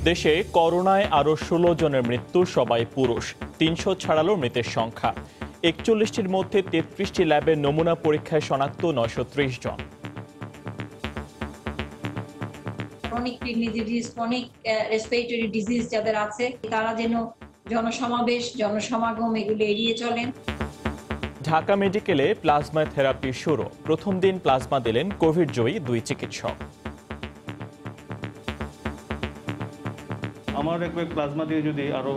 দেশে করোনায় আরও ১৬ জনের মৃত্যু, সবাই পুরুষ। ৩০০ ছাড়ালো মৃতের সংখ্যা। ৪১টির মধ্যে ৩৩টি ল্যাবে নমুনা পরীক্ষায় শনাক্ত ৯৩০ জন। Chronic kidney disease, chronic respiratory disease যাদের আছে তারা যেন জনসমাবেশ, জনসমাগম এগুলো এড়িয়ে চলেন। ঢাকা মেডিকেলে প্লাজমা থেরাপি শুরু। প্রথম দিন প্লাজমা দিলেন কোভিড জয়ী 2 চিকিৎসক। আমার এক প্লাজমা দিয়ে যদি আরো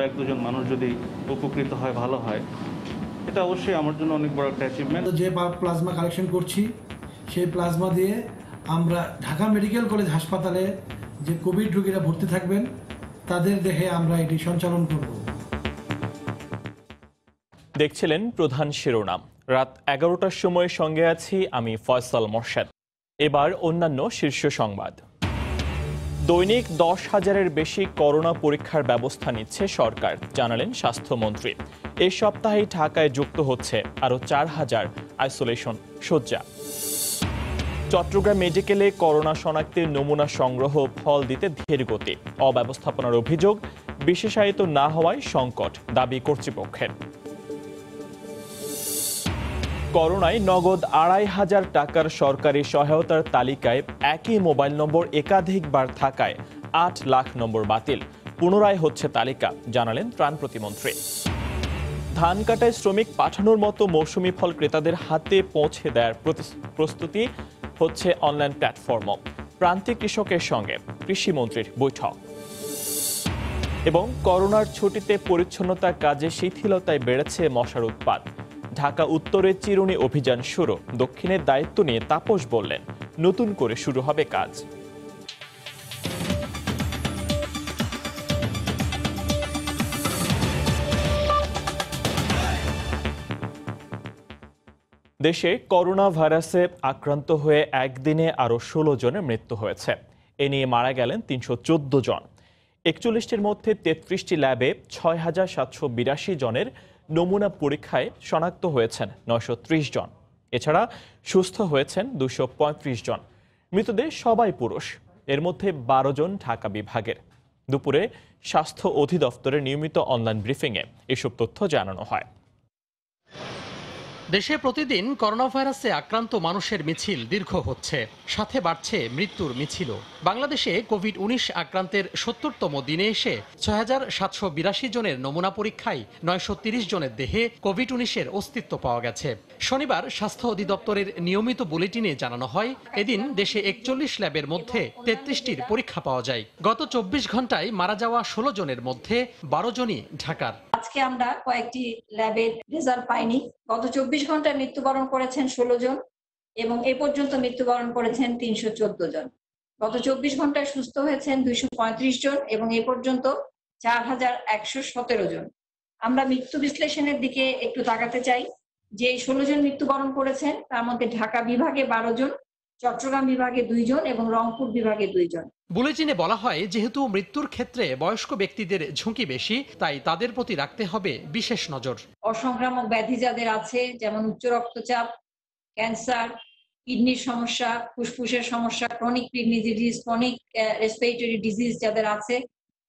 1-2 মানুষ যদি উপকৃত হয়, ভালো হয়, এটা অবশ্যই আমার জন্য অনেক বড় একটা অ্যাচিভমেন্ট। যে প্লাজমা কালেকশন করছি সেই প্লাজমা দিয়ে আমরা ঢাকা মেডিকেল কলেজ হাসপাতালে যে কোভিড রোগীরা ভর্তি থাকবেন তাদের দেহে আমরা এটি সঞ্চালন করব। দেখছিলেন প্রধান শিরোনাম। রাত 11টার সময় সঙ্গে আছি আমি ফয়সাল মোরশেদ। এবার অন্যান্য শীর্ষ সংবাদ। দৈনিক 10,000-এর বেশি করোনা পরীক্ষার ব্যবস্থা নিচ্ছে সরকার, জানালেন স্বাস্থ্যমন্ত্রী। এই সপ্তাহেই ঢাকায় যুক্ত হচ্ছে আরও 4,000 আইসোলেশন শয্যা। চট্টগ্রাম মেডিকেলে করোনা শনাক্তের নমুনা সংগ্রহ ফল দিতে ধীর গতি। অব্যবস্থাপনার অভিযোগ, বিশেষায়িত না হওয়ায় সংকট, দাবি কর্তৃপক্ষের। করোনায় নগদ 2,500 টাকার সরকারি সহায়তার তালিকায় একই মোবাইল নম্বর একাধিকবার থাকায় 8 লাখ নম্বর বাতিল। পুনরায় হচ্ছে তালিকা, জানালেন ত্রাণ প্রতিমন্ত্রী। ধান কাটায় শ্রমিক পাঠানোর মতো মৌসুমি ফল ক্রেতাদের হাতে পৌঁছে দেওয়ার প্রস্তুতি হচ্ছে অনলাইন প্ল্যাটফর্মও। প্রান্তিক কৃষকের সঙ্গে কৃষিমন্ত্রীর বৈঠক। এবং করোনার ছুটিতে পরিচ্ছন্নতার কাজে শিথিলতায় বেড়েছে মশার উৎপাত। ঢাকা উত্তরে চিরুনি অভিযান শুরু। দক্ষিণের দায়িত্ব নিয়ে তাপস বললেন, নতুন করে শুরু হবে কাজ। দেশে করোনা ভাইরাসে আক্রান্ত হয়ে একদিনে আরও 16 জনের মৃত্যু হয়েছে। এ নিয়ে মারা গেলেন 314 জন। 41টির মধ্যে 33টি ল্যাবে 6,782 জনের নমুনা পরীক্ষায় শনাক্ত হয়েছেন 930 জন। এছাড়া সুস্থ হয়েছেন 235 জন। মৃতদের সবাই পুরুষ। এর মধ্যে 12 জন ঢাকা বিভাগের। দুপুরে স্বাস্থ্য অধিদপ্তরের নিয়মিত অনলাইন ব্রিফিংয়ে এসব তথ্য জানানো হয়। দেশে প্রতিদিন করোনা ভাইরাসে আক্রান্ত মানুষের মিছিল দীর্ঘ হচ্ছে, সাথে বাড়ছে মৃত্যুর মিছিলও। বাংলাদেশে কোভিড-19 আক্রান্তের 70তম দিনে এসে 6,782 জনের নমুনা পরীক্ষায় 930 জনের দেহে কোভিড-19-এর অস্তিত্ব পাওয়া গেছে। শনিবার স্বাস্থ্য অধিদপ্তরের নিয়মিত বুলেটিনে জানানো হয়, এদিন দেশে 41 ল্যাবের মধ্যে 33টির পরীক্ষা পাওয়া যায়। গত 24 ঘন্টায় মারা যাওয়া 16 জনের মধ্যে 12 জনই ঢাকার। আজকে আমরা কয়েকটি ল্যাবের রেজাল্ট পাইনি। গত 24 ঘন্টায় মৃত্যুবরণ করেছেন 16 জন এবং এ পর্যন্ত মৃত্যুবরণ করেছেন 314 জন। গত 24 ঘন্টায় সুস্থ হয়েছেন 235 জন এবং এ পর্যন্ত 4,117 জন। আমরা মৃত্যু বিশ্লেষণের দিকে একটু তাকাতে চাই। যে 16 জন মৃত্যুবরণ করেছেন তার মধ্যে ঢাকা বিভাগে 12 জন, চট্টগ্রাম বিভাগে 2 জন এবং রংপুর বিভাগে 2 জন। বুলেটিনে বলা হয়, যেহেতু মৃত্যুর ক্ষেত্রে বয়স্ক ব্যক্তিদের ঝুঁকি বেশি, তাই তাদের প্রতি রাখতে হবে বিশেষ নজর। অসংক্রামক ব্যাধি যাদের আছে, যেমন উচ্চ রক্তচাপ, ক্যান্সার, কিডনির সমস্যা, ফুসফুসের সমস্যা, chronic kidney disease, chronic respiratory disease যাদের আছে,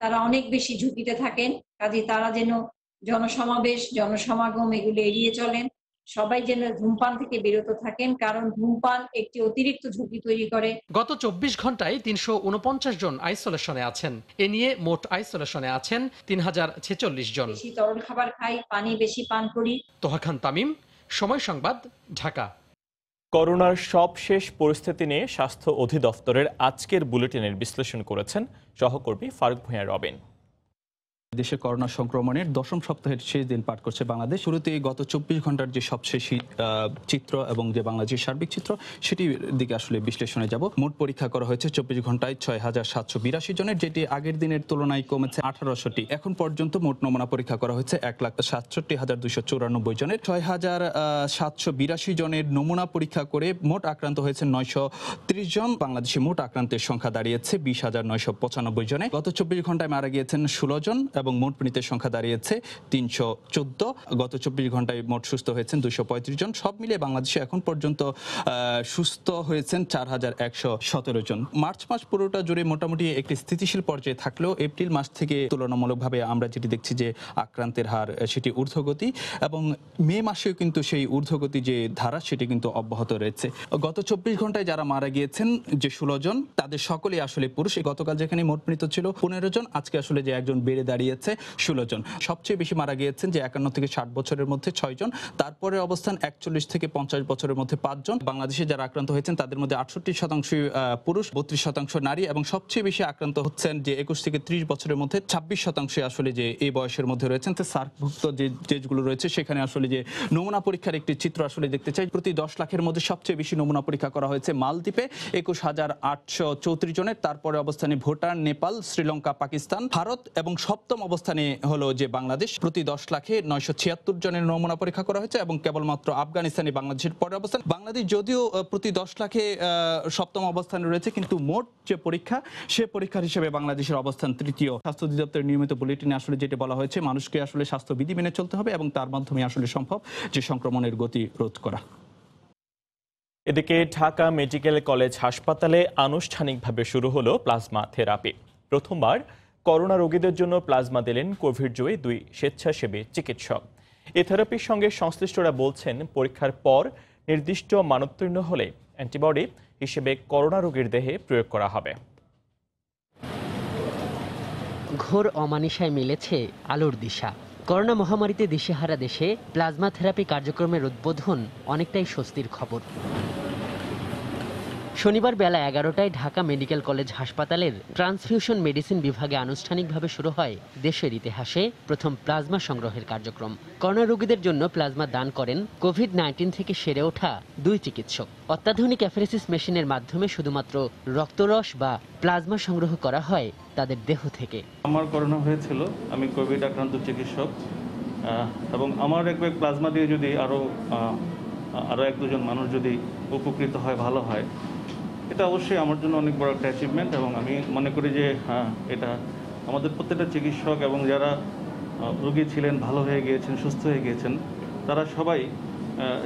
তারা অনেক বেশি ঝুঁকিতে থাকেন। কাজে তারা যেন জনসমাবেশ, জনসমাগম এগুলো এড়িয়ে চলেন। সবাই যেন ধূমপান থেকে বিরত থাকেন, কারণ ধূমপান একটি অতিরিক্ত ঝুঁকি তৈরি করে। গত 24 ঘন্টায় 349 জন আইসোলেশনে আছেন। এ নিয়ে মোট আইসোলেশনে আছেন 3,046 জন। বেশি তরল খাবার খাই, পানি বেশি পান করি। তোহা খান তামিম, সময় সংবাদ, ঢাকা। করোনার সবশেষ পরিস্থিতি নিয়ে স্বাস্থ্য অধিদপ্তরের আজকের বুলেটিনের বিশ্লেষণ করেছেন সহকর্মী ফারুক ভূঁইয়া রবিন। দেশে করোনা সংক্রমণের 10ম সপ্তাহের শেষ দিন পার করছে বাংলাদেশ। শুরুতেই গত 24 ঘন্টার যে সবশেষ চিত্র এবং যে বাংলাদেশের সার্বিক চিত্র, সেটির দিকে আসলে বিশ্লেষণে যাব। মোট পরীক্ষা করা হয়েছে 24 ঘন্টায় 6,782 জনের, যেটি আগের দিনের তুলনায় কমেছে 1800টি। এখন পর্যন্ত মোট নমুনা পরীক্ষা করা হয়েছে 1,67,294 জনের। 6,782 জনের নমুনা পরীক্ষা করে মোট আক্রান্ত হয়েছে 930 জন। বাংলাদেশে মোট আক্রান্তের সংখ্যা দাঁড়িয়েছে 20,995 জনে। গত 24 ঘন্টায় মারা গিয়েছেন 16 জন এবং মোট মৃতের সংখ্যা দাঁড়িয়েছে 314। গত 24 ঘন্টায় মোট সুস্থ হয়েছেন 235 জন। সব মিলিয়ে বাংলাদেশে এখন পর্যন্ত সুস্থ হয়েছেন 4117 জন। মার্চ মাস পুরোটা জুড়ে মোটামুটি একটি স্থিতিশীল পর্যায়ে থাকলেও এপ্রিল মাস থেকে তুলনামূলকভাবে আমরা যেটি দেখছি যে আক্রান্তের হার সেটি ঊর্ধ্বগতি, এবং মে মাসেও কিন্তু সেই ঊর্ধ্বগতি যে ধারা সেটি কিন্তু অব্যাহত রয়েছে। গত 24 ঘন্টায় যারা মারা গিয়েছেন যে 16 জন, তাদের সকলেই আসলে পুরুষ। গতকাল যেখানে মোট মৃত ছিল 15 জন, আজকে আসলে যে একজন বেড়ে দাঁড়িয়েছে 16 জন। সবচেয়ে বেশি মারা গিয়েছেন যে 51 থেকে 60 বছরের মধ্যে 6 জন, তারপরে অবস্থান 41 থেকে 50 বছরের মধ্যে 5 জন। বাংলাদেশে যারা আক্রান্ত হয়েছেন তাদের মধ্যে 68% পুরুষ, 32% নারী, এবং সবচেয়ে বেশি আক্রান্ত হচ্ছেন যে 21 থেকে 30 বছরের মধ্যে 26% আসলে যে এই বয়সের মধ্যে রয়েছেন। তো সার্কভুক্ত যে দেশগুলো রয়েছে সেখানে আসলে যে নমুনা পরীক্ষার একটি চিত্র আসলে দেখতে চাই। প্রতি 10 লাখের মধ্যে সবচেয়ে বেশি নমুনা পরীক্ষা করা হয়েছে মালদ্বীপে 21,834 জনের, তারপরে অবস্থানে ভুটান, নেপাল, শ্রীলঙ্কা, পাকিস্তান, ভারত, এবং সপ্তম অবস্থানে হলো যে বাংলাদেশ। প্রতি 10 লাখে 976 জনের নমুনা পরীক্ষা করা হয়েছে, এবং কেবলমাত্র আফগানিস্তানে বাংলাদেশের পরে অবস্থান। বাংলাদেশ যদিও প্রতি 10 লাখে সপ্তম অবস্থানে রয়েছে, কিন্তু মোট যে পরীক্ষা সে পরীক্ষার হিসেবে বাংলাদেশের অবস্থান তৃতীয়। স্বাস্থ্য অধিদপ্তরের নিয়মিত বুলেটিনে আসলে যেটা বলা হয়েছে, মানুষকে আসলে স্বাস্থ্যবিধি মেনে চলতে হবে এবং তার মাধ্যমে আসলে সম্ভব যে সংক্রমণের গতি রোধ করা। এদিকে ঢাকা মেডিকেল কলেজ হাসপাতালে আনুষ্ঠানিকভাবে শুরু হলো প্লাজমা থেরাপি। প্রথমবার করোনা রোগীদের জন্য প্লাজমা দিলেন কোভিড-জয়ী 2 স্বেচ্ছাসেবী চিকিৎসক। এ থেরাপির সঙ্গে সংশ্লিষ্টরা বলছেন, পরীক্ষার পর নির্দিষ্ট মানোত্তীর্ণ হলে অ্যান্টিবডি হিসেবে করোনা রোগীর দেহে প্রয়োগ করা হবে। ঘোর অমানিসায় মিলেছে আলোর দিশা। করোনা মহামারীতে দিশেহারা দেশে প্লাজমা থেরাপি কার্যক্রমের উদ্বোধন অনেকটাই স্বস্তির খবর। শনিবার বেলা 11টায় ঢাকা মেডিকেল কলেজ হাসপাতালের ট্রান্সফিউশন মেডিসিন বিভাগে আনুষ্ঠানিকভাবে শুরু হয় দেশের ইতিহাসে প্রথম প্লাজমা সংগ্রহের কার্যক্রম। করোনা রোগীদের জন্য প্লাজমা দান করেন কোভিড-19 থেকে সেরে ওঠা 2 চিকিৎসক। অত্যাধুনিক অ্যাফেরেসিস মেশিনের মাধ্যমে শুধুমাত্র রক্তরস বা প্লাজমা সংগ্রহ করা হয় তাদের দেহ থেকে। আমার করোনা হয়েছিল, আমি কোভিড আক্রান্ত চিকিৎসক, এবং আমার এক ব্যাগ প্লাজমা দিয়ে যদি আরও 1-2 মানুষ যদি উপকৃত হয়, ভালো হয়, এটা অবশ্যই আমার জন্য অনেক বড় একটা অ্যাচিভমেন্ট। এবং আমি মনে করি যে এটা আমাদের প্রত্যেকটা চিকিৎসক এবং যারা রোগী ছিলেন, ভালো হয়ে গিয়েছেন, সুস্থ হয়ে গিয়েছেন, তারা সবাই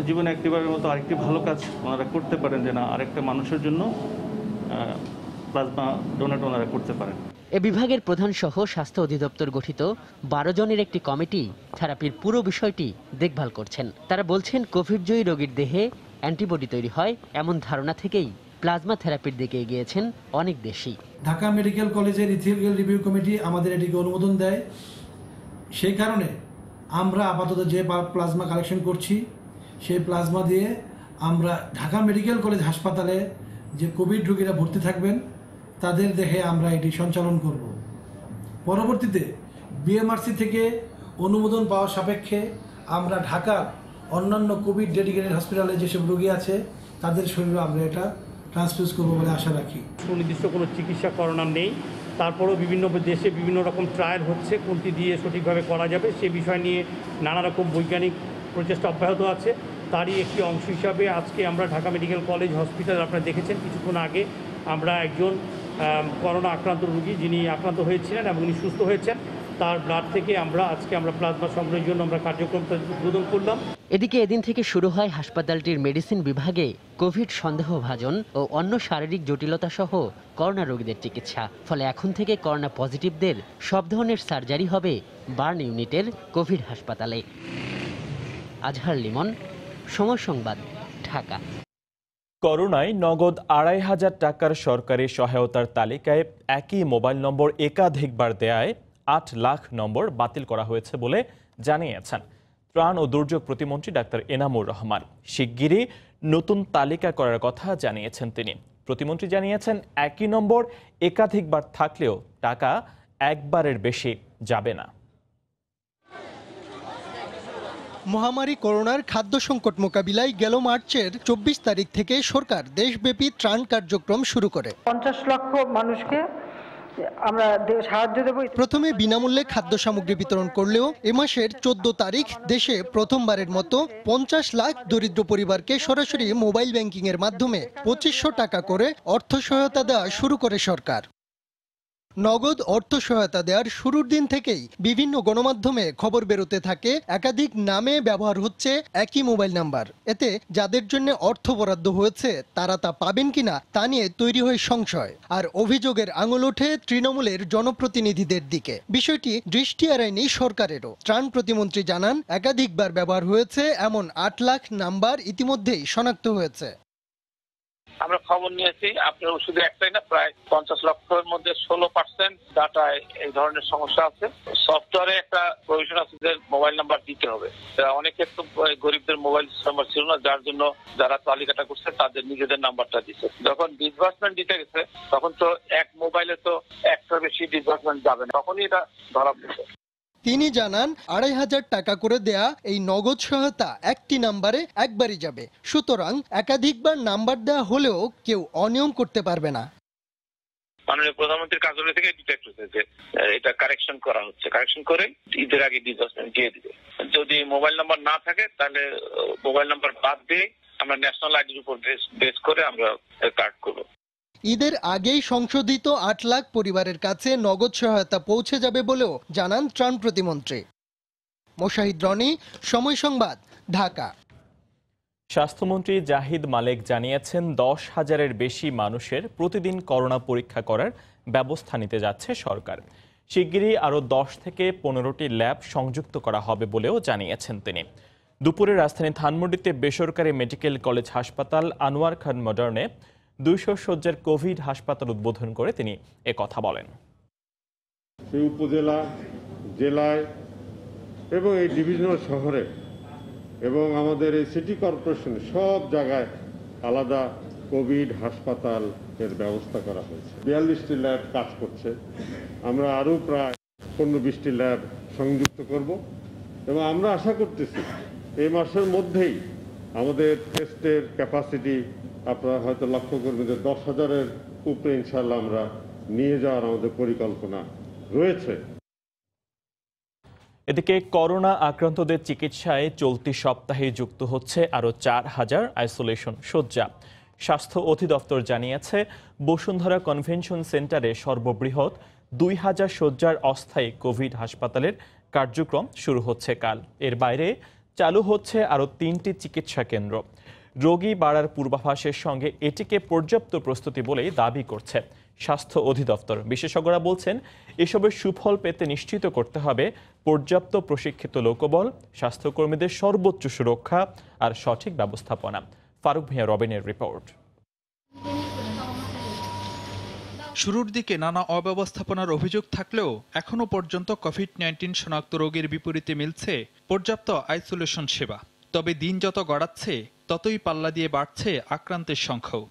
জীবনে একটিবারের মতো আরেকটি ভালো কাজ ওনারা করতে পারেন, যে না আরেকটা মানুষের জন্য প্লাজমা ডোনেট ওনারা করতে পারেন। এ বিভাগের প্রধান সহ স্বাস্থ্য অধিদপ্তর গঠিত 12 জনের একটি কমিটি থেরাপির পুরো বিষয়টি দেখভাল করছেন। তারা বলছেন, কোভিড-জয়ী রোগীর দেহে অ্যান্টিবডি তৈরি হয় এমন ধারণা থেকেই প্লাজমা থেরাপির দিকে এগিয়েছেন অনেক দেশই। ঢাকা মেডিকেল কলেজের ইথিক্যাল রিভিউ কমিটি আমাদের এটিকে অনুমোদন দেয়। সেই কারণে আমরা আপাতত যে প্লাজমা কালেকশন করছি সেই প্লাজমা দিয়ে আমরা ঢাকা মেডিকেল কলেজ হাসপাতালে যে কোভিড রোগীরা ভর্তি থাকবেন তাদের দেহে আমরা এটি সঞ্চালন করব। পরবর্তীতে বিএমআরসি থেকে অনুমোদন পাওয়া সাপেক্ষে আমরা ঢাকার অন্যান্য কোভিড ডেডিকেটেড হসপিটালে যেসব রোগী আছে তাদের শরীরে আমরা এটা ট্রান্সফিউজ করবো বলে আশা রাখি। সুনির্দিষ্ট কোনো চিকিৎসা করানোর নেই, তারপরেও বিভিন্ন দেশে বিভিন্ন রকম ট্রায়াল হচ্ছে, কোনটি দিয়ে সঠিকভাবে করা যাবে সে বিষয় নিয়ে নানা রকম বৈজ্ঞানিক প্রচেষ্টা অব্যাহত আছে। তারই একটি অংশ হিসাবে আজকে আমরা ঢাকা মেডিকেল কলেজ হসপিটাল, আপনারা দেখেছেন কিছুক্ষণ আগে, আমরা একজন করোনা আক্রান্ত রোগী যিনি আক্রান্ত হয়েছিলেন এবং উনি সুস্থ হয়েছেন, তার ব্লাড থেকে আজকে আমরা প্লাজমা সংগ্রহের জন্য আমরা কার্যক্রমটা উদ্বোধন করলাম। এদিকে এদিন থেকে শুরু হয় হাসপাতালটির মেডিসিন বিভাগে কোভিড সন্দেহভাজন ও অন্য শারীরিক জটিলতা সহ করোনা রোগীদের চিকিৎসা। ফলে এখন থেকে করোনা পজিটিভদের সব ধরনের সার্জারি হবে বার্ন ইউনিটের কোভিড হাসপাতালে। আজহার লিমন, সময় সংবাদ, ঢাকা। করোনায় নগদ 2,500 টাকার সরকারি সহায়তার তালিকায় একই মোবাইল নম্বর একাধিকবার দেয়ায় 8 লাখ নম্বর বাতিল করা হয়েছে বলে জানিয়েছেন ত্রাণ ও দুর্যোগ প্রতিমন্ত্রী ডাক্তার এনামুর রহমান। শিগগিরই নতুন তালিকা করার কথা জানিয়েছেন তিনি। প্রতিমন্ত্রী জানিয়েছেন, একই নম্বর একাধিকবার থাকলেও টাকা একবারের বেশি যাবে না। মহামারী করোনার খাদ্য সংকট মোকাবিলায় গেল মার্চের 24 তারিখ থেকে সরকার দেশব্যাপী ত্রাণ কার্যক্রম শুরু করে। 50 লক্ষ মানুষকে আমরা সাহায্য দেব। প্রথমে বিনামূল্যে খাদ্য সামগ্রী বিতরণ করলেও এ মাসের 14 তারিখ দেশে প্রথমবারের মতো 50 লাখ দরিদ্র পরিবারকে সরাসরি মোবাইল ব্যাংকিং এর মাধ্যমে 2500 টাকা করে অর্থ সহায়তা দেওয়া শুরু করে সরকার। নগদ অর্থ সহায়তা দেওয়ার শুরুর দিন থেকেই বিভিন্ন গণমাধ্যমে খবর বেরোতে থাকে একাধিক নামে ব্যবহার হচ্ছে একই মোবাইল নাম্বার। এতে যাদের জন্য অর্থ বরাদ্দ হয়েছে তারা তা পাবেন কিনা তা নিয়ে তৈরি হয় সংশয়। আর অভিযোগের আঙুল ওঠে তৃণমূলের জনপ্রতিনিধিদের দিকে। বিষয়টি দৃষ্টি এড়ায়নি সরকারেরও। ত্রাণ প্রতিমন্ত্রী জানান, একাধিকবার ব্যবহার হয়েছে এমন 8 লাখ নাম্বার ইতিমধ্যেই শনাক্ত হয়েছে। আমরা খবর নিয়েছি, আপনার শুধু একটাই না, প্রায় 50 লক্ষের মধ্যে 16% ডাটায় এই ধরনের সমস্যা আছে। সফটওয়্যারে একটা প্রভিশন আছে যে মোবাইল নাম্বার দিতে হবে। অনেকের তো গরিবদের মোবাইল নাম্বার ছিল না, যার জন্য যারা তালিকাটা করছে তাদের নিজেদের নাম্বারটা দিচ্ছে। যখন ডিসবার্সমেন্ট দিতে গেছে তখন তো এক মোবাইলে তো একটা বেশি ডিসবার্সমেন্ট যাবে না, তখনই এটা ধরা পড়ছে। তিনি জানান, 2,500 টাকা করে দেয়া এই নগদ সহায়তা একটি নাম্বারে একবারই যাবে। সুতরাং একাধিকবার নাম্বার দেওয়া হলেও কেউ অনিয়ম করতে পারবে না। মাননীয় প্রধানমন্ত্রীর কার্যালয় থেকে ডিটেক্ট হয়েছে যে এটা কারেকশন করা হচ্ছে, কারেকশন করে ঈদের আগে ডিসবার্সমেন্ট দিয়ে দিবে। যদি মোবাইল নাম্বার না থাকে তাহলে মোবাইল নাম্বার বাদ দিয়ে আমরা ন্যাশনাল আইডির উপর বেস করে আমরা কার্ড করব। ঈদের আগেই সংশোধিত 8 লাখ পরিবারের কাছে নগদ সহায়তা পৌঁছে যাবে বলেও জানান ত্রাণ প্রতিমন্ত্রী। মোশাহিদ রনি, সময় সংবাদ, ঢাকা। স্বাস্থ্যমন্ত্রী জাহিদ মালেক জানিয়েছেন, 10,000-এর বেশি মানুষের প্রতিদিন করোনা পরীক্ষা করার ব্যবস্থা নিতে যাচ্ছে সরকার। শিগগিরই আরও 10 থেকে 15টি ল্যাব সংযুক্ত করা হবে বলেও জানিয়েছেন তিনি। দুপুরে রাজধানী ধানমন্ডিতে বেসরকারি মেডিকেল কলেজ হাসপাতাল আনোয়ার খান মডার্নে 200 শয্যার কোভিড হাসপাতাল উদ্বোধন করে তিনি একথা বলেন। এই উপজেলা, জেলায় এবং এই ডিভিশনাল শহরে এবং আমাদের এই সিটি কর্পোরেশন সব জায়গায় আলাদা কোভিড হাসপাতালের ব্যবস্থা করা হয়েছে। 42টি ল্যাব কাজ করছে। আমরা আরও প্রায় 15-20টি ল্যাব সংযুক্ত করব এবং আমরা আশা করতেছি এই মাসের মধ্যেই আমাদের টেস্টের ক্যাপাসিটি আপনারা হয়তো লক্ষ্য করবেন যে 10,000-এর উপরে ইনশাল্লাহ আমরা নিয়ে যাওয়ার আমাদের পরিকল্পনা রয়েছে। এদিকে করোনা আক্রান্তদের চিকিৎসায় চলতি সপ্তাহে যুক্ত হচ্ছে আরও 4,000 আইসোলেশন শয্যা। স্বাস্থ্য অধিদপ্তর জানিয়েছে, বসুন্ধরা কনভেনশন সেন্টারে সর্ববৃহৎ 2,000 শয্যার অস্থায়ী কোভিড হাসপাতালের কার্যক্রম শুরু হচ্ছে কাল। এর বাইরে চালু হচ্ছে আরও 3টি চিকিৎসা কেন্দ্র। রোগী বাড়ার পূর্বাভাসের সঙ্গে এটিকে পর্যাপ্ত প্রস্তুতি বলেই দাবি করছে স্বাস্থ্য অধিদপ্তর। বিশেষজ্ঞরা বলছেন, এসবের সুফল পেতে নিশ্চিত করতে হবে পর্যাপ্ত প্রশিক্ষিত লোকবল, স্বাস্থ্যকর্মীদের সর্বোচ্চ সুরক্ষা আর সঠিক ব্যবস্থাপনা। ফারুক ভূঁইয়া, রবিনের রিপোর্ট। শুরুর দিকে নানা অব্যবস্থাপনার অভিযোগ থাকলেও এখনো পর্যন্ত কোভিড-19 শনাক্ত রোগীর বিপরীতে মিলছে পর্যাপ্ত আইসোলেশন সেবা। তবে দিন যত গড়াচ্ছে ততই পাল্লা দিয়ে বাড়ছে আক্রান্তের সংখ্যাও।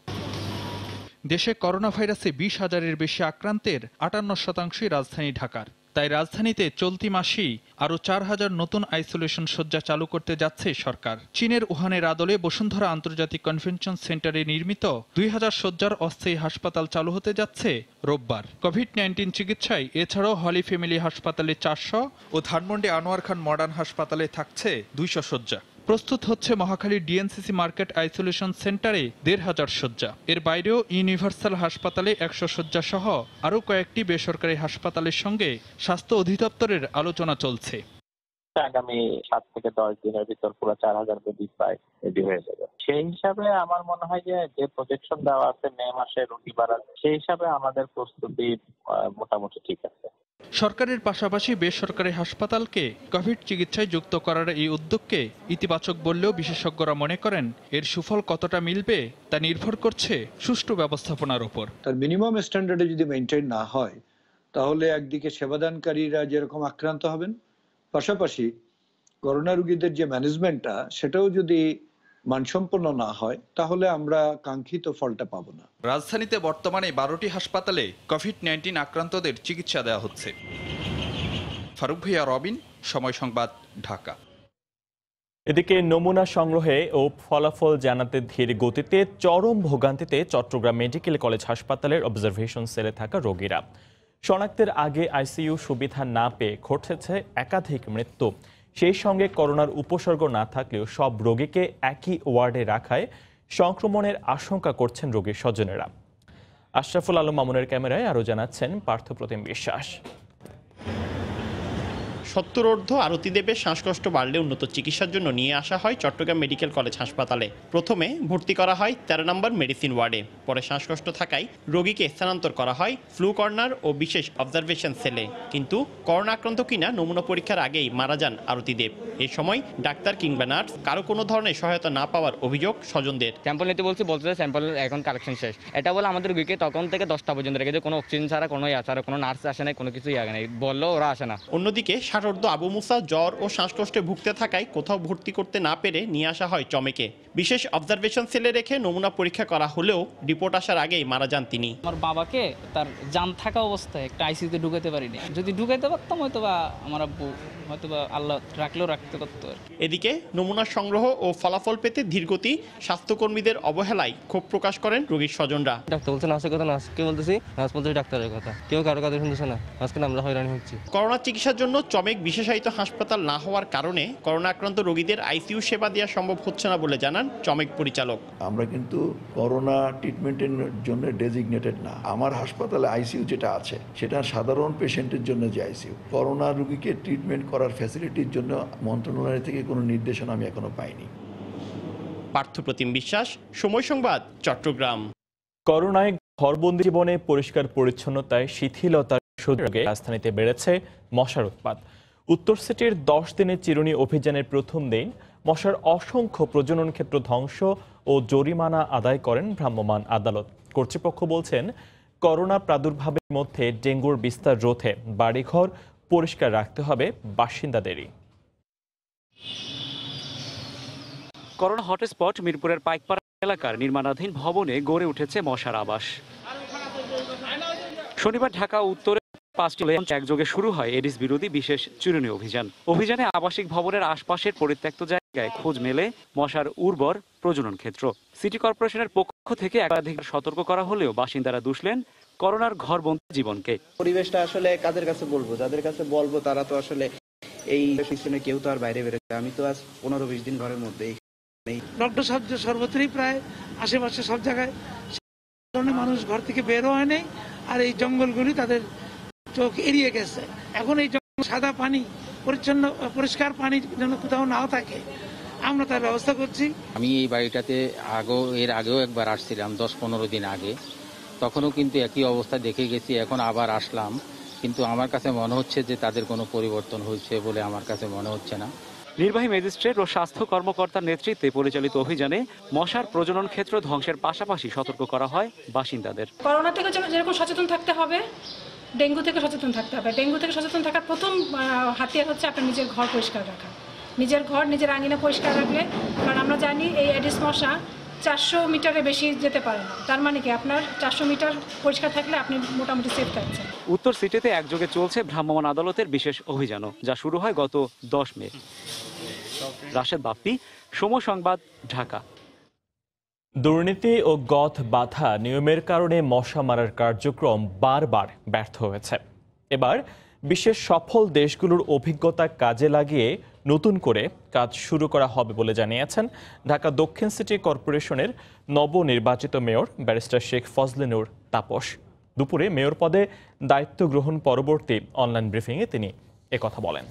দেশে করোনা ভাইরাসে 20,000-এর বেশি আক্রান্তের 58%ই রাজধানী ঢাকার। তাই রাজধানীতে চলতি মাসেই আরও 4,000 নতুন আইসোলেশন শয্যা চালু করতে যাচ্ছে সরকার। চীনের উহানের আদলে বসুন্ধরা আন্তর্জাতিক কনভেনশন সেন্টারে নির্মিত 2,000 শয্যার অস্থায়ী হাসপাতাল চালু হতে যাচ্ছে রোববার। কোভিড-19 চিকিৎসায় এছাড়াও হলি ফ্যামিলি হাসপাতালে 400 ও ধানমন্ডি আনোয়ার খান মডার্ন হাসপাতালে থাকছে 200 শয্যা। প্রস্তুত হচ্ছে মহাখালীর ডিএনসিসি মার্কেট আইসোলেশন সেন্টারে 1,500 শয্যা। এর বাইরেও ইউনিভার্সাল হাসপাতালে 100 শয্যা সহ আরও কয়েকটি বেসরকারি হাসপাতালের সঙ্গে স্বাস্থ্য অধিদপ্তরের আলোচনা চলছে। আগামী 7 থেকে 10 দিনের ভিতর পুরো 4,000 বেডি প্রায় রেডি হয়ে যাবে। সেই হিসাবে আমার মনে হয় যে প্রজেকশন দেওয়া আছে মে মাসে রোগী বাড়ার, সেই হিসাবে আমাদের প্রস্তুতি মোটামুটি ঠিক আছে। সরকারের পাশাপাশি বেসরকারি হাসপাতালকে কোভিড চিকিৎসায় যুক্ত করার এই উদ্যোগকে ইতিবাচক বললেও বিশেষজ্ঞরা মনে করেন এর সুফল কতটা মিলবে তা নির্ভর করছে সুষ্ঠু ব্যবস্থাপনার উপর। তার মিনিমাম স্ট্যান্ডার্ডে যদি মেইনটেইন না হয় তাহলে একদিকে সেবাদানকারীরা যেরকম আক্রান্ত হবেন, পাশাপাশি করোনা রোগীদের যে ম্যানেজমেন্টটা সেটাও যদি মানসম্পন্ন না হয় তাহলে আমরা কাঙ্ক্ষিত ফলটা পাবো না। রাজধানীতে বর্তমানে 12টি হাসপাতালে কোভিড-19 আক্রান্তদের চিকিৎসা দেওয়া হচ্ছে। ফারুক ভূঁইয়া, রবিন, সময় সংবাদ, ঢাকা। এদিকে নমুনা সংগ্রহে ও ফলাফল জানাতে ধীর গতিতে চরম ভোগান্তিতে চট্টগ্রাম মেডিকেল কলেজ হাসপাতালের অবজারভেশন সেলে থাকা রোগীরা। শনাক্তের আগে আইসিইউ সুবিধা না পেয়ে ঘটেছে একাধিক মৃত্যু। সেই সঙ্গে করোনার উপসর্গ না থাকলেও সব রোগীকে একই ওয়ার্ডে রাখায় সংক্রমণের আশঙ্কা করছেন রোগীর স্বজনেরা। আশরাফুল আলম মামুনের ক্যামেরায় আরও জানাচ্ছেন পার্থপ্রতিম বিশ্বাস। 70 আরতিদেবের শ্বাসকষ্ট বাড়লে উন্নত চিকিৎসার জন্য নিয়ে আসা হয় চট্টগ্রাম মেডিকেল কলেজ হাসপাতালে। প্রথমে ভর্তি করা হয় 13 নম্বর মেডিসিন ওয়ার্ডে। পরে শ্বাসকষ্ট থাকায় রোগীকে স্থানান্তর করা হয় ফ্লু কর্নার ও বিশেষ অবজারভেশন সেলে। কিন্তু করোনা আক্রান্ত কিনা নমুনা পরীক্ষার আগেই মারা যান আরতিদেব। এ সময় ডাক্তার কিংবা নার্স কারো কোনো ধরনের সহায়তা না পাওয়ার অভিযোগ স্বজনদের। স্যাম্পল নিতে বলছে স্যাম্পল এখন কালেকশন শেষ। এটা বলে আমাদের রোগীকে তখন থেকে 10টা পর্যন্ত রেখেছে, কোনো অক্সিজেন ছাড়া, কোনো ছাড়া, কোনো নার্স আসে নাই, কোনো কিছুই আগে নাই, বললেও ওরা আসে না। অন্যদিকে ষাটোর্ধ্ব আবু মুসা জ্বর ও শ্বাসকষ্টে ভুগতে থাকায় কোথাও ভর্তি করতে না পেরে নিয়ে আসা হয় চমেকে। বিশেষ অবজারভেশন সেলে রেখে নমুনা পরীক্ষা করা হলেও রিপোর্ট আসার আগেই মারা যান তিনি। আমার বাবাকে তার জান থাকা অবস্থায় একটা আইসিইউতে ঢুকাতে পারিনি। যদি ঢুকাইতে পারতাম হয়তো বা আমার আব্বু হয়তো বা আল্লাহ রাখলেও রাখতে পারতো। এদিকে নমুনা সংগ্রহ ও ফলাফল পেতে ধীরগতি, স্বাস্থ্যকর্মীদের অবহেলায় ক্ষোভ প্রকাশ করেন রোগীর স্বজনরা। ডাক্তার বলছে নার্সের কথা, নার্সকে বলতেছি, নার্স বলতেছি ডাক্তারের কথা, কেউ কারো কথা শুনতেছে না। আজকে আমরা হয়রানি হচ্ছি। করোনা চিকিৎসার জন্য চমেক বিশেষায়িত হাসপাতাল না হওয়ার কারণে করোনা আক্রান্ত রোগীদের আইসিইউ সেবা দেওয়া সম্ভব হচ্ছে না বলে জানান চমেক পরিচালক। আমরা কিন্তু করোনা ট্রিটমেন্টের জন্য ডেজিগনেটেড না। আমার হাসপাতালে আইসিইউ যেটা আছে সেটা সাধারণ পেশেন্টের জন্য যে আইসিইউ। করোনা রোগীকে ট্রিটমেন্ট করার ফ্যাসিলিটির জন্য মন্ত্রণালয় থেকে কোনো নির্দেশনা আমি এখনো পাইনি। পার্থপ্রতিম বিশ্বাস, সময় সংবাদ, চট্টগ্রাম। করোনায় ঘরবন্দি জীবনে পরিষ্কার পরিচ্ছন্নতায় শিথিলতার সুযোগে রাজধানীতে বেড়েছে মশার উৎপাত। উত্তর সিটির 10 দিনের চিরুনি অভিযানের প্রথম দিন মশার অসংখ্য প্রজনন ক্ষেত্র ধ্বংস ও জরিমানা আদায় করেন ভ্রাম্যমাণ আদালত। কর্তৃপক্ষ বলছেন, করোনা প্রাদুর্ভাবের মধ্যে ডেঙ্গুর বিস্তার রোধে বাড়িঘর পরিষ্কার রাখতে হবে বাসিন্দাদেরই। করোনা হটস্পট মিরপুরের পাইকপাড়া এলাকার নির্মাণাধীন ভবনে গড়ে উঠেছে মশার আবাস। শনিবার ঢাকা উত্তরে 5টি একযোগে শুরু হয় এডিস বিরোধী বিশেষ চিরুনি অভিযানে আবাসিক ভবনের আশপাশের পরিত্যক্ত জায়গায় খোঁজ মেলে মশার উর্বর প্রজনন ক্ষেত্র। সিটি কর্পোরেশনের পক্ষ থেকে একাধিক সতর্ক করা হলেও বাসিন্দারা দুষলেন করোনার ঘরবন্দি জীবনকে। পরিবেশটা আসলে কাদের কাছে বলবো, যাদের কাছে বলবো তারা তো আসলে এই সিস্টেমে কেউ তো আর বাইরে বেরোচ্ছে। আমি তো আজ 15-20 দিন ঘরের মধ্যেই ডক্টর সর্বত্রই প্রায় আশেপাশে সব জায়গায় মানুষ ঘর থেকে বেরো হয় নাই, আর এই জঙ্গলগুলি তাদের চোখ এড়িয়ে গেছে। এখন এই জঙ্গল সাদা পানি, পরিচ্ছন্ন পরিষ্কার পানি যেন কোথাও নাও থাকে, আমরা তার ব্যবস্থা করছি। আমি এই বাড়িটাতে এর আগেও একবার আসছিলাম 10-15 দিন আগে, তখনও কিন্তু একই অবস্থা দেখে গেছি। এখন আবার আসলাম, কিন্তু আমার কাছে মনে হচ্ছে যে তাদের কোনো পরিবর্তন হয়েছে বলে আমার কাছে মনে হচ্ছে না। নির্বাহী ম্যাজিস্ট্রেট ও স্বাস্থ্য কর্মকর্তার নেতৃত্বে পরিচালিত অভিযানে মশার প্রজনন ক্ষেত্র ধ্বংসের পাশাপাশি সতর্ক করা হয় বাসিন্দাদের। করোনা থেকে যেরকম সচেতন থাকতে হবে, ডেঙ্গু থেকে সচেতন থাকতে হবে। ডেঙ্গু থেকে সচেতন থাকার প্রথম হাতিয়ার হচ্ছে আপনার নিজের ঘর পরিষ্কার রাখা। নিজের ঘর, নিজের আঙিনা পরিষ্কার রাখলে, কারণ আমরা জানি এই এডিস মশা 400 মিটারে বেশি যেতে পারে না। তার মানে কি আপনার 400 মিটার পরিষ্কার থাকলে আপনি মোটামুটি সেফ থাকছেন। উত্তর সিটিতে একযোগে চলছে ভ্রাম্যমাণ আদালতের বিশেষ অভিযানও, যা শুরু হয় গত 10 মে। রাশেদ বাপ্পি, সময় সংবাদ, ঢাকা। দুর্নীতি ও গদ বাধা নিয়মের কারণে মশা মারার কার্যক্রম বারবার ব্যর্থ হয়েছে। এবার বিশ্বের সফল দেশগুলোর অভিজ্ঞতা কাজে লাগিয়ে নতুন করে কাজ শুরু করা হবে বলে জানিয়েছেন ঢাকা দক্ষিণ সিটি কর্পোরেশনের নবনির্বাচিত মেয়র ব্যারিস্টার শেখ ফজলে নূর তাপস। দুপুরে মেয়র পদে দায়িত্ব গ্রহণ পরবর্তী অনলাইন ব্রিফিংয়ে তিনি একথা বলেন।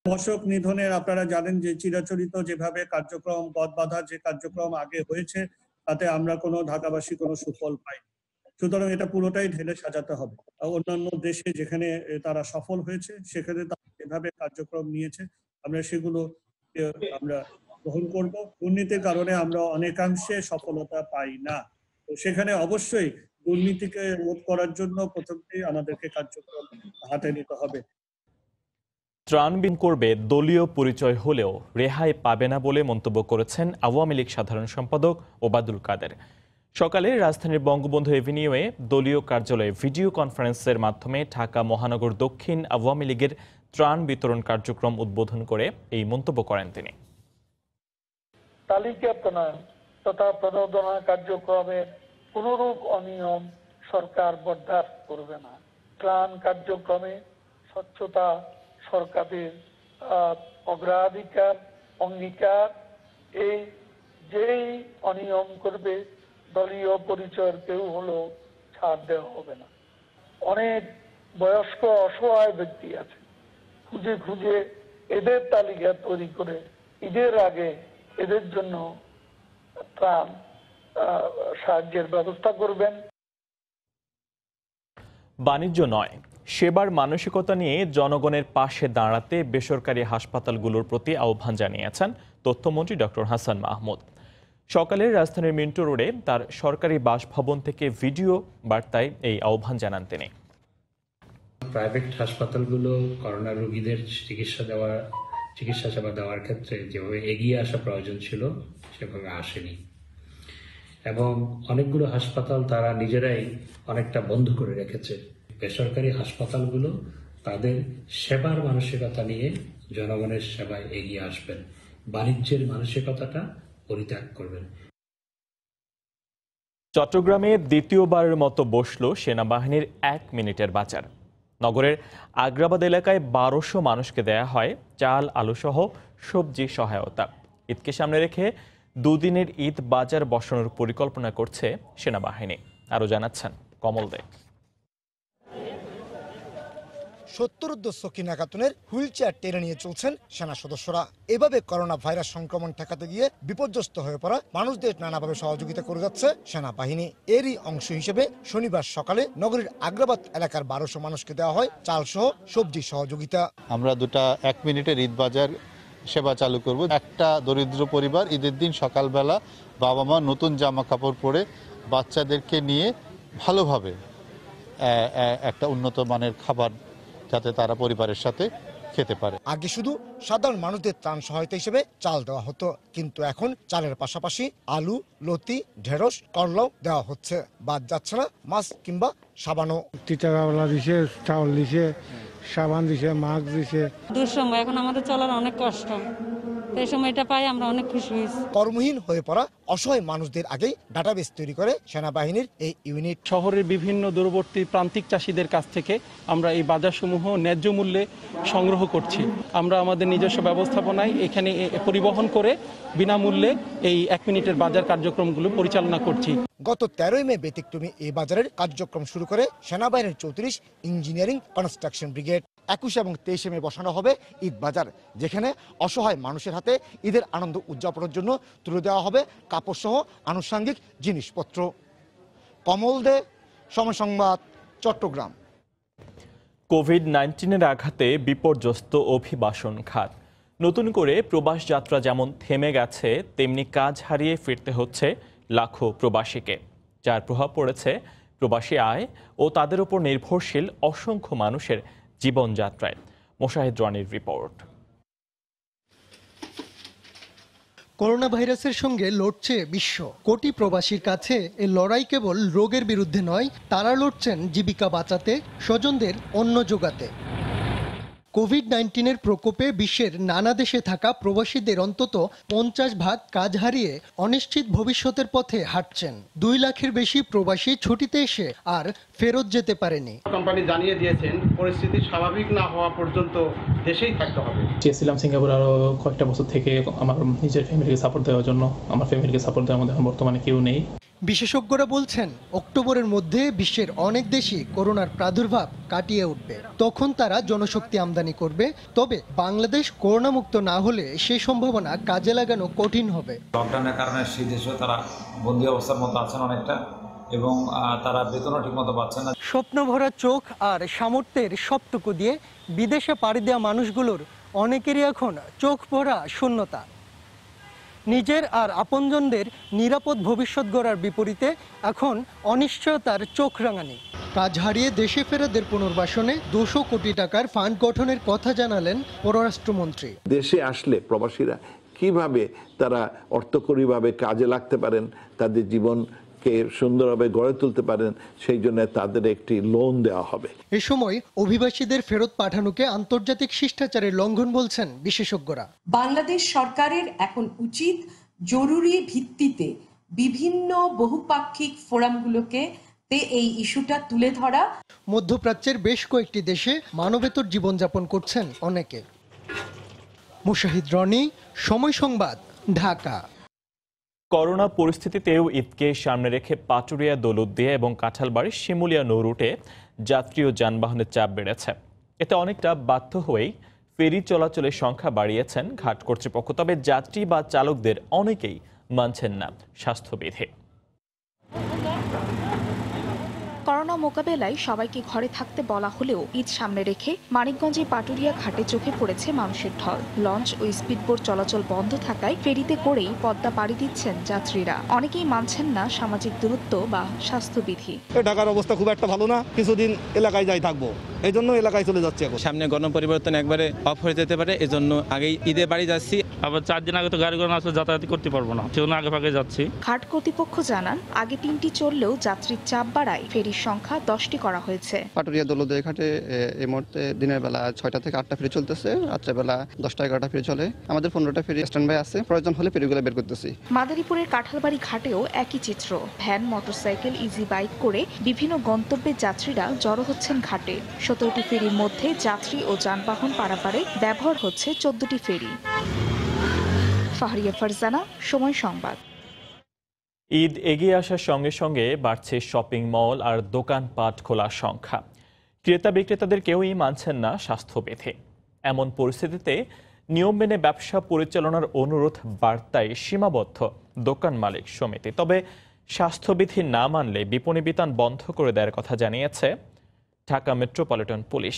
মশক নিধনের আপনারা জানেন যে চিরাচরিত যেভাবে কার্যক্রম, গদ বাঁধা যে কার্যক্রম আগে হয়েছে, তাতে আমরা কোনো ঢাকাবাসী কোনো সুফল পাই। সুতরাং এটা পুরোটাই ঢেলে সাজাতে হবে। অন্যান্য দেশে যেখানে তারা সফল হয়েছে, সেখানে তারা যেভাবে কার্যক্রম নিয়েছে, আমরা সেগুলো আমরা গ্রহণ করব। দুর্নীতির কারণে আমরা অনেকাংশে সফলতা পাই না, তো সেখানে অবশ্যই দুর্নীতিকে রোধ করার জন্য প্রথমেই আমাদেরকে কার্যক্রম হাতে নিতে হবে। ত্রাণবিহীন করবে দলীয় পরিচয় হলেও রেহাই পাবে না বলে মন্তব্য করেছেন আওয়ামী লীগ সাধারণ সম্পাদক ওবায়দুল কাদের। সকালে রাজধানীর বঙ্গবন্ধু এভিনিউয়ে দলীয় কার্যালয়ে ভিডিও কনফারেন্সের মাধ্যমে ঢাকা মহানগর দক্ষিণ আওয়ামী লীগের ত্রাণ বিতরণ কার্যক্রম উদ্বোধন করে এই মন্তব্য করেন তিনি। তালিকা প্রণয়ন তথা প্রণোদনা কার্যক্রমের কোনরূপ অনিয়ম সরকার বরদাস্ত করবে না। ত্রাণ কার্যক্রমে স্বচ্ছতা সরকারের অগ্রাধিকার, অঙ্গীকার। এই যেই অনিয়ম করবে, দলীয় পরিচয়ের কেউ হলেও ছাড় দেওয়া হবে না। অনেক বয়স্ক অসহায় ব্যক্তি আছে, খুঁজে খুঁজে এদের তালিকা তৈরি করে ঈদের আগে এদের জন্য ত্রাণ সাহায্যের ব্যবস্থা করবেন। বাণিজ্য নয়, সেবার মানসিকতা নিয়ে জনগণের পাশে দাঁড়াতে বেসরকারি হাসপাতালগুলোর প্রতি আহ্বান জানিয়েছেন তথ্যমন্ত্রী ডক্টর হাসান মাহমুদ। সকালে রাজধানীর মিন্টো রোডে তার সরকারি বাসভবন থেকে ভিডিও বার্তায় এই আহ্বান জানান তিনি। প্রাইভেট হাসপাতালগুলো করোনা রোগীদের চিকিৎসা সেবা দেওয়ার ক্ষেত্রে যেভাবে এগিয়ে আসা প্রয়োজন ছিল সেভাবে আসেনি, এবং অনেকগুলো হাসপাতাল তারা নিজেরাই অনেকটা বন্ধ করে রেখেছে। বেসরকারি হাসপাতালগুলো তাদের সেবার মানসিকতা নিয়ে জনগণের সেবায় এগিয়ে আসবেন, বাণিজ্যের মানসিকতাটা পরিত্যাগ করবেন। চট্টগ্রামে দ্বিতীয়বারের মতো বসল সেনাবাহিনীর 1 মিনিটের বাজার। নগরের আগ্রাবাদ এলাকায় 1200 মানুষকে দেয়া হয় চাল, আলুসহ সবজি সহায়তা। ঈদকে সামনে রেখে দুদিনের ঈদ বাজার বসানোর পরিকল্পনা করছে সেনাবাহিনী। আরও জানাচ্ছেন কমল দে। 70 সকিনা খাতুনের হুইল চেয়ার টেনে নিয়ে চলছেন সেনা সদস্যরা। এভাবে করোনা ভাইরাস সংক্রমণ ঠেকাতে গিয়ে বিপর্যস্ত হয়ে পড়া মানুষদের নানাভাবে সহযোগিতা করে যাচ্ছে সেনাবাহিনী। এরই অংশ হিসেবে শনিবার সকালে নগরীর আগ্রাবাদ এলাকার 1200 মানুষকে দেওয়া হয় চাল সহ সবজি সহযোগিতা। আমরা 1 মিনিটের ঈদ বাজার সেবা চালু করব। একটা দরিদ্র পরিবার ঈদের দিন সকালবেলা বাবা মা নতুন জামা কাপড় পরে বাচ্চাদেরকে নিয়ে ভালোভাবে একটা উন্নত মানের খাবার যাতে তারা পরিবারের সাথে খেতে পারে। আগে শুধু সাধারণ মানুষদের ত্রাণ সহায়তা হিসেবে চাল দেওয়া হতো, কিন্তু এখন চালের পাশাপাশি আলু, লতি, ঢেঁড়স, করলাও দেওয়া হচ্ছে। বাদ যাচ্ছে না মাছ কিংবা সাবানও। টিটাওয়ালা দিছে, চাউল দিছে, সাবান দিছে, মাছ দিছে। দুঃসময় এখন আমাদের চলার অনেক কষ্ট, এই সময়টা পাই আমরা অনেক খুশি হয়েছি। কর্মহীন হয়ে পড়া অসহায় মানুষদের আগেই ডাটাবেস তৈরি করে সেনাবাহিনীর এই ইউনিট। শহরের বিভিন্ন দূরবর্তী প্রান্তিক চাষিদের কাছ থেকে আমরা এই বাজারসমূহ ন্যায্য মূল্যে সংগ্রহ করছি। আমরা আমাদের নিজস্ব ব্যবস্থাপনায় এখানে পরিবহন করে বিনামূল্যে এই 1 মিনিটের বাজার কার্যক্রমগুলো পরিচালনা করছি। গত 13 মে ব্যতিক্রমী এই বাজারের কার্যক্রম শুরু করে সেনাবাহিনীর 34 ইঞ্জিনিয়ারিং কনস্ট্রাকশন ব্রিগেড। 21 এবং 23 মে বসানো হবে ঈদ বাজার, যেখানে অসহায় মানুষের হাতে ঈদের আনন্দ উদযাপনের জন্য তুলে দেওয়া হবে কাপড় সহ আনুষঙ্গিক জিনিসপত্র। কমল দে, সময় সংবাদ, চট্টগ্রাম। কোভিড-19-এর আঘাতে বিপর্যস্ত অভিবাসন খাত। নতুন করে প্রবাস যাত্রা যেমন থেমে গেছে, তেমনি কাজ হারিয়ে ফিরতে হচ্ছে লাখো প্রবাসীকে, যার প্রভাব পড়েছে প্রবাসী আয় ও তাদের উপর নির্ভরশীল অসংখ্য মানুষের জীবনযাত্রায়। মোশাহিদ রানীর রিপোর্ট। করোনা ভাইরাসের সঙ্গে লড়ছে বিশ্ব। কোটি প্রবাসীর কাছে এই লড়াই কেবল রোগের বিরুদ্ধে নয়, তারা লড়ছেন জীবিকা বাঁচাতে, স্বজনদের অন্ন জোগাতে। কোভিড-19-এর প্রকোপে বিশ্বের নানা দেশে থাকা প্রবাসীদের অন্তত 50% কাজ হারিয়ে অনিশ্চিত ভবিষ্যতের পথে হাঁটছেন। 2 লাখের বেশি প্রবাসী ছুটিতে এসে আর ফেরত যেতে পারেনি। কোম্পানি জানিয়ে দিয়েছেন পরিস্থিতি স্বাভাবিক না হওয়া পর্যন্ত দেশেই থাকতে হবে। চেয়েছিলাম সিঙ্গাপুর আরও কয়েকটা বছর থেকে আমার নিজের ফ্যামিলিকে সাপোর্ট দেওয়ার জন্য। আমার ফ্যামিলিকে সাপোর্ট দেওয়ার মধ্যে বর্তমানে কেউ নেই। বিশেষজ্ঞরা বলছেন অক্টোবরের মধ্যে বিশ্বের অনেক দেশই করোনার প্রাদুর্ভাব কাটিয়ে উঠবে। তখন তারা জনশক্তি আমদানি করবে। তবে বাংলাদেশ করোনা মুক্ত না হলে সেই সম্ভাবনা কাজে লাগানো কঠিন হবে। লকডাউনের কারণে সেই দেশেও তারা বন্দী অবস্থার মতো আছেন অনেকটা, এবং তারা বেতনও ঠিকমতো পাচ্ছে না। স্বপ্ন ভরা চোখ আর সামর্থ্যের সবটুকু দিয়ে বিদেশে পাড়ি দেওয়া মানুষগুলোর অনেকেরই এখন চোখ ভরা শূন্যতা। নিজের আর আপনজনদের নিরাপদ ভবিষ্যৎ গড়ার বিপরীতে এখন অনিশ্চয়তার চোখ রাঙানি। কাজ হারিয়ে দেশে ফেরাদের পুনর্বাসনে 200 কোটি টাকার ফান্ড গঠনের কথা জানালেন পররাষ্ট্রমন্ত্রী। দেশে আসলে প্রবাসীরা কিভাবে তারা অর্থকরীভাবে কাজে লাগতে পারেন, তাদের জীবনকে সুন্দরভাবে গড়ে তুলতে পারেন, সেই জন্য তাদের একটি লোন দেওয়া হবে। এ সময় অভিবাসীদের ফেরত পাঠানোকে আন্তর্জাতিক শিষ্টাচারের লঙ্ঘন বলছেন বিশেষজ্ঞরা। বাংলাদেশ সরকারের এখন উচিত জরুরি ভিত্তিতে বিভিন্ন বহুপাক্ষিক ফোরামগুলোকে এই ইস্যুটা তুলে ধরা। মধ্যপ্রাচ্যের বেশ কয়েকটি দেশে মানবেতর জীবনযাপন করছেন অনেকে। মুশাহিদ রনি, সময় সংবাদ, ঢাকা। করোনা পরিস্থিতিতেও ঈদকে সামনে রেখে পাটুরিয়া দৌলতদিয়া এবং কাঁঠালবাড়ির শিমুলিয়া নৌ রুটে যাত্রী ও যানবাহনের চাপ বেড়েছে। এতে অনেকটা বাধ্য হয়েই ফেরি চলাচলের সংখ্যা বাড়িয়েছেন ঘাট কর্তৃপক্ষ। তবে যাত্রী বা চালকদের অনেকেই মানছেন না স্বাস্থ্যবিধি। করোনা মোকাবেলায় সবাইকে ঘরে থাকতে বলা হলেও ঈদ সামনে রেখে মানিকগঞ্জে পাটুরিয়া ঘাটে চোখে পড়েছে মানুষের ঢল। লঞ্চ ও স্পিডবোট চলাচল বন্ধ থাকায় ফেরিতে করেই পদ্মা পাড়ি দিচ্ছেন যাত্রীরা। অনেকেই মানছেন না সামাজিক দূরত্ব বা স্বাস্থ্যবিধি। ঢাকার অবস্থা খুব একটা ভালো না, কিছুদিন এলাকায় যাই থাকবো, এই জন্য এলাকায় চলে যাচ্ছে। এখন সামনে গণপরিবর্তন একবারে অফ হয়ে যেতে পারে, এজন্য আগেই ঈদে বাড়ি যাচ্ছি। আবার 4 দিন আগে তো গাড়ি ঘোড়া আসলে যাতায়াত করতে পারবো না, সেজন্য আগে ভাগে যাচ্ছি। ঘাট কর্তৃপক্ষ জানান আগে 3টি চললেও যাত্রীর চাপ বাড়ায় ফেরির সংখ্যা 10টি করা হয়েছে। পাটুরিয়া দৌলতদিয়া ঘাটে এই মুহূর্তে দিনের বেলা 6টা থেকে 8টা ফেরি চলতেছে, রাত্রেবেলা 10টা 11টা ফেরি চলে। আমাদের 15টা ফেরি স্ট্যান্ড বাই আছে, প্রয়োজন হলে ফেরিগুলো বের করতেছি। মাদারীপুরের কাঁঠালবাড়ি ঘাটেও একই চিত্র। ভ্যান, মোটরসাইকেল, ইজি বাইক করে বিভিন্ন গন্তব্যের যাত্রীরা জড়ো হচ্ছেন ঘাটে। 17টি ফেরির মধ্যে যাত্রী ও যানবাহন পারাপারে ব্যবহার হচ্ছে 14টি ফেরি। ফাহরিয়া ফারজানা, সময় সংবাদ। ঈদ এগিয়ে আসার সঙ্গে সঙ্গে বাড়ছে শপিং মল আর দোকানপাট খোলার সংখ্যা। ক্রেতা বিক্রেতাদের কেউই মানছেন না স্বাস্থ্যবিধি। এমন পরিস্থিতিতে নিয়ম মেনে ব্যবসা পরিচালনার অনুরোধ বার্তায় সীমাবদ্ধ দোকান মালিক সমিতি। তবে স্বাস্থ্যবিধি না মানলে বিপণী বিতান বন্ধ করে দেওয়ার কথা জানিয়েছে ঢাকা মেট্রোপলিটন পুলিশ।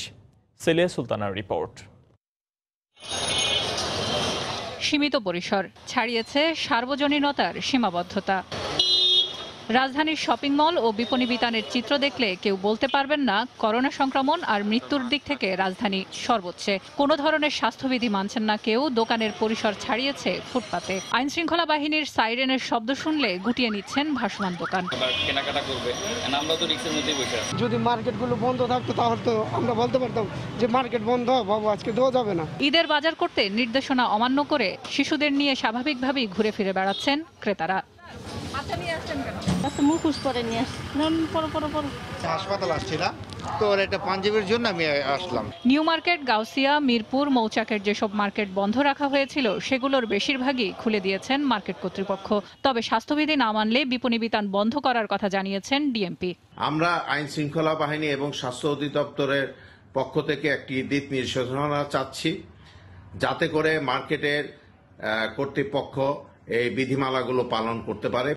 সেলিয়া সুলতানার রিপোর্ট। সীমিত পরিসর ছাড়িয়েছে সার্বজনীনতার সীমাবদ্ধতা। রাজধানীর শপিং মল ও বিপণী বিতানের চিত্র দেখলে কেউ বলতে পারবেন না করোনা সংক্রমণ আর মৃত্যুর দিক থেকে রাজধানী সর্বোচ্চে। কোনো ধরনের স্বাস্থ্যবিধি মানছেন না কেউ। দোকানের পরিসর ছাড়িয়েছে ফুটপাতে। আইন শৃঙ্খলা বাহিনীর সাইরেনের শব্দ শুনলে গুটিয়ে নিচ্ছেন ভাসমান দোকান। কেনাকাটা করবে, আমরা তো রিক্সের মধ্যেই বসে আছি। যদি মার্কেটগুলো বন্ধ থাকতো তাহলে তো আমরা বলতে পারতাম যে মার্কেট বন্ধ, বাবু আজকে দেওয়া যাবে না। ঈদের বাজার করতে নির্দেশনা অমান্য করে শিশুদের নিয়ে স্বাভাবিকভাবেই ঘুরে ফিরে বেড়াচ্ছেন ক্রেতারা। মুখোশ পরে নিয়ে হাসপাতাল আসছিলাম তো একটা পাঞ্জাবির জন্য আমি আসলাম। নিউ মার্কেট, গাউসিয়া, মিরপুর, মৌচাকের যেসব মার্কেট বন্ধ রাখা হয়েছিল সেগুলোর বেশিরভাগই খুলে দিয়েছেন মার্কেট কর্তৃপক্ষ। তবে স্বাস্থ্যবিধি না মানলে বিপণী বিতান বন্ধ করার কথা জানিয়েছেন ডিএমপি। আমরা আইন শৃঙ্খলা বাহিনী এবং স্বাস্থ্য অধিদপ্তরের পক্ষ থেকে একটি দিক নির্দেশনা চাচ্ছি, যাতে করে মার্কেটের কর্তৃপক্ষ এই বিধিমালাগুলো পালন করতে পারে।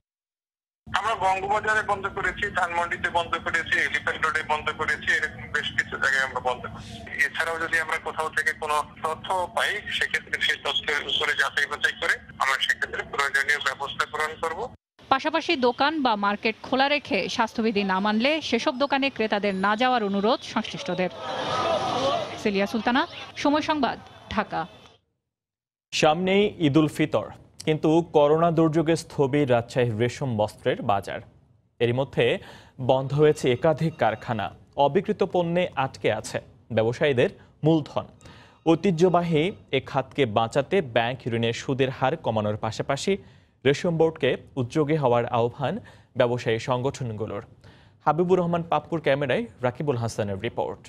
আমরা বঙ্গবাজারে বন্ধ করেছি, ধানমন্ডিতে বন্ধ করেছি, এলিফ্যান্ট রোডে বন্ধ করেছি, এরকম বেশ কিছু জায়গায় আমরা বন্ধ করেছি। এছাড়াও যদি আমরা কোথাও থেকে কোনো তথ্য পাই, সেক্ষেত্রে সেই তথ্যের উপরে যাচাই বাছাই করে আমরা সেক্ষেত্রে প্রয়োজনীয় ব্যবস্থা গ্রহণ করব। পাশাপাশি দোকান বা মার্কেট খোলা রেখে স্বাস্থ্যবিধি না মানলে সেসব দোকানে ক্রেতাদের না যাওয়ার অনুরোধ সংশ্লিষ্টদের। সেলিয়া সুলতানা, সময় সংবাদ, ঢাকা। সামনেই ঈদুল ফিতর, কিন্তু করোনা দুর্যোগে স্থবির রাজশাহীর রেশম বস্ত্রের বাজার। এরই মধ্যে বন্ধ হয়েছে একাধিক কারখানা। অবিকৃত পণ্যে আটকে আছে ব্যবসায়ীদের মূলধন। ঐতিহ্যবাহী এ খাতকে বাঁচাতে ব্যাংক ঋণের সুদের হার কমানোর পাশাপাশি রেশম বোর্ডকে উদ্যোগী হওয়ার আহ্বান ব্যবসায়ী সংগঠনগুলোর। হাবিবুর রহমান পাপ্পুর ক্যামেরায় রাকিবুল হাসানের রিপোর্ট।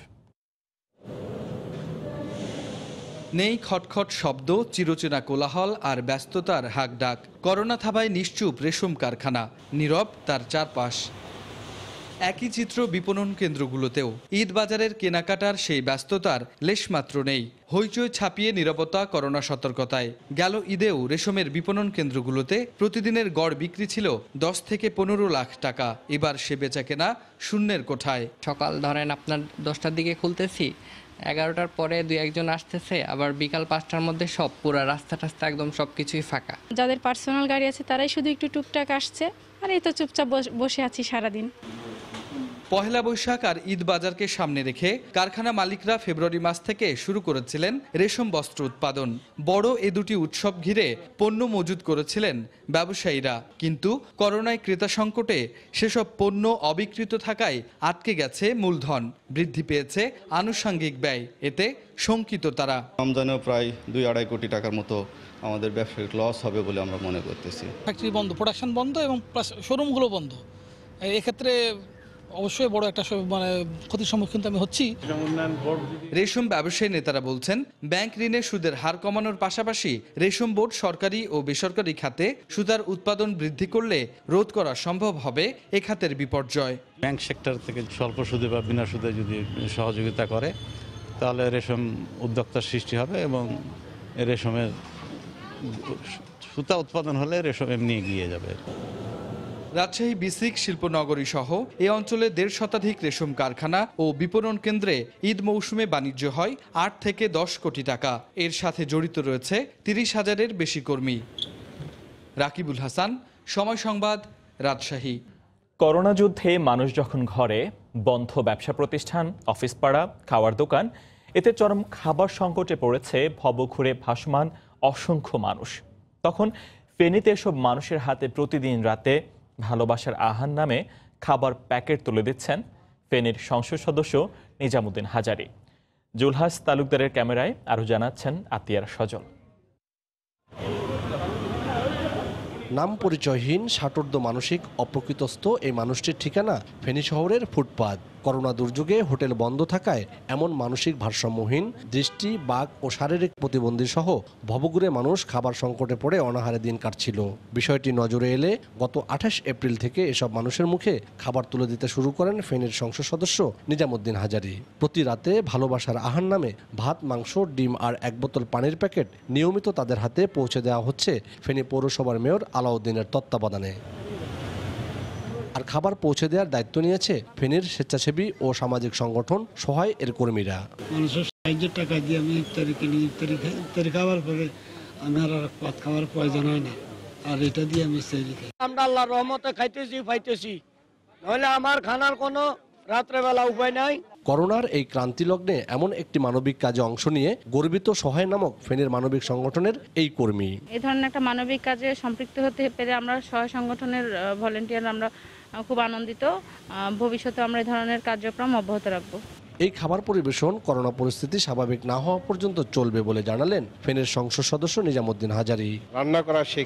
নেই খটখট শব্দ, চিরচেনা কোলাহল আর ব্যস্ততার হাকডাক। করোনা থাবায় নিশ্চুপ রেশম কারখানা, নীরব তার চারপাশ। একই চিত্র বিপণন কেন্দ্রগুলোতেও। ঈদ বাজারের কেনাকাটার সেই ব্যস্ততার লেশমাত্র নেই। হইচই ছাপিয়ে নীরবতা করোনা সতর্কতায়। গেল ঈদেও রেশমের বিপণন কেন্দ্রগুলোতে প্রতিদিনের গড় বিক্রি ছিল 10 থেকে 15 লাখ টাকা। এবার সে বেচাকেনা শূন্যের কোঠায়। সকাল ধরেন আপনার 10টার দিকে খুলতেছি, 11টার পরে 2-1 আসতেছে, আবার বিকাল 5টার মধ্যে সব পুরা রাস্তা টাস্তা একদম সবকিছুই ফাঁকা। যাদের পার্সোনাল গাড়ি আছে তারাই শুধু একটু টুকটাক আসছে, আর এই তো চুপচাপ বসে আছি সারাদিন। পহেলা বৈশাখ আর ঈদ বাজারকে সামনে রেখে কারখানা মালিকরা ফেব্রুয়ারি মাস থেকে শুরু করেছিলেন রেশম বস্ত্র উৎপাদন। বড় এ দুটি উৎসব ঘিরে পণ্য মজুত করেছিলেন ব্যবসায়ীরা, কিন্তু করোনায় ক্রেতা সংকটে সেসব পণ্য অবিকৃত থাকায় আটকে গেছে মূলধন। বৃদ্ধি পেয়েছে আনুষঙ্গিক ব্যয়, এতে শঙ্কিত তারা। রমজানেও প্রায় 2-2.5 কোটি টাকার মতো আমাদের ব্যবসায়িক লস হবে বলে আমরা মনে করতেছি। ফ্যাক্টরি বন্ধ, প্রোডাকশন বন্ধ এবং প্লাস শোরুমগুলো বন্ধ। এক্ষেত্রে অবশ্যই বড় একটা মানে ক্ষতির সম্মুখীন আমি হচ্ছি। রেশম ব্যবসায়ী নেতারা বলছেন, ব্যাংক ঋণের সুদের হার কমানোর পাশাপাশি রেশম বোর্ড সরকারি ও বেসরকারি খাতে সুতার উৎপাদন বৃদ্ধি করলে রোধ করা সম্ভব হবে এ খাতের বিপর্যয়। ব্যাংক সেক্টর থেকে স্বল্প সুদে বা বিনা সুদে যদি সহযোগিতা করে তাহলে রেশম উদ্যোক্তার সৃষ্টি হবে এবং রেশমের সুতা উৎপাদন হলে রেশম এমনি এগিয়ে যাবে। রাজশাহী বিসিক শিল্পনগরী সহ এ অঞ্চলে 1.5 শতাধিক রেশম কারখানা ও বিপণন কেন্দ্রে ঈদ মৌসুমে বাণিজ্য হয় 8 থেকে 10 কোটি টাকা। এর সাথে জড়িত রয়েছে 30,000-এর বেশি কর্মী। রাকিবুল হাসান, সময় সংবাদ, রাজশাহী। করোনা যুদ্ধে মানুষ যখন ঘরে, বন্ধ ব্যবসা প্রতিষ্ঠান, অফিস পাড়া, খাওয়ার দোকান, এতে চরম খাবার সংকটে পড়েছে ভবঘুরে ভাসমান অসংখ্য মানুষ। তখন ফেনীতে এসব মানুষের হাতে প্রতিদিন রাতে ভালোবাসার আহার নামে খাবার প্যাকেট তুলে দিচ্ছেন ফেনীর সংসদ সদস্য নিজামুদ্দিন হাজারী। জুলহাস তালুকদারের ক্যামেরায় আরও জানাচ্ছেন আতিয়ার সজল। নাম পরিচয়হীন ষাটোর্ধ্ব মানসিক অপ্রকৃতস্থ এই মানুষটির ঠিকানা ফেনী শহরের ফুটপাত। করোনা দুর্যোগে হোটেল বন্ধ থাকায় এমন মানসিক ভারসাম্যহীন, দৃষ্টি, বাক ও শারীরিক প্রতিবন্ধী সহ ভবঘুরে মানুষ খাবার সংকটে পড়ে অনাহারে দিন কাটছিল। বিষয়টি নজরে এলে গত 28 এপ্রিল থেকে এসব মানুষের মুখে খাবার তুলে দিতে শুরু করেন ফেনীর সংসদ সদস্য নিজামুদ্দিন হাজারী। প্রতি রাতে ভালোবাসার আহার নামে ভাত, মাংস, ডিম আর 1 বোতল পানির প্যাকেট নিয়মিত তাদের হাতে পৌঁছে দেওয়া হচ্ছে ফেনী পৌরসভার মেয়র আলাউদ্দিনের তত্ত্বাবধানে। আর খাবার পৌঁছে দেওয়ার দায়িত্ব নিয়েছে ফেনীর স্বেচ্ছাসেবী ও সামাজিক সংগঠন সহায় এর কর্মীরা। মানুষের সাহায্যের টাকা দিয়ে আমি ইফতারি কিনি, ইফতারি খাওয়ার পরে আমার আর ভাত খাওয়ার প্রয়োজন হয় না, আর এটা দিয়ে আমি সেরি খাই। আমরা আল্লাহর রহমতে খাইতেছি পাইতেছি, নইলে আমার খানার কোনো রাত্রেবেলা উপায় নাই। করোনার এই ক্রান্তি লগ্নে এমন একটি মানবিক কাজে অংশ নিয়ে গর্বিত সহায় নামক ফেনীর মানবিক সংগঠনের এই কর্মী। এই ধরনের একটা মানবিক কাজে সম্পৃক্ত হতে পেরে আমরা সহায় সংগঠনের ভলেন্টিয়ার আমরা খুব আনন্দিত। ভবিষ্যতে আমরা এই ধরনের কার্যক্রম অব্যাহত রাখবো। এই খাবার পরিবেশন করোনা পরিস্থিতি স্বাভাবিক না হওয়া পর্যন্ত চলবে বলে জানালেন ফেনীর সংসদ সদস্য নিজামুদ্দিন হাজারী। রান্না করা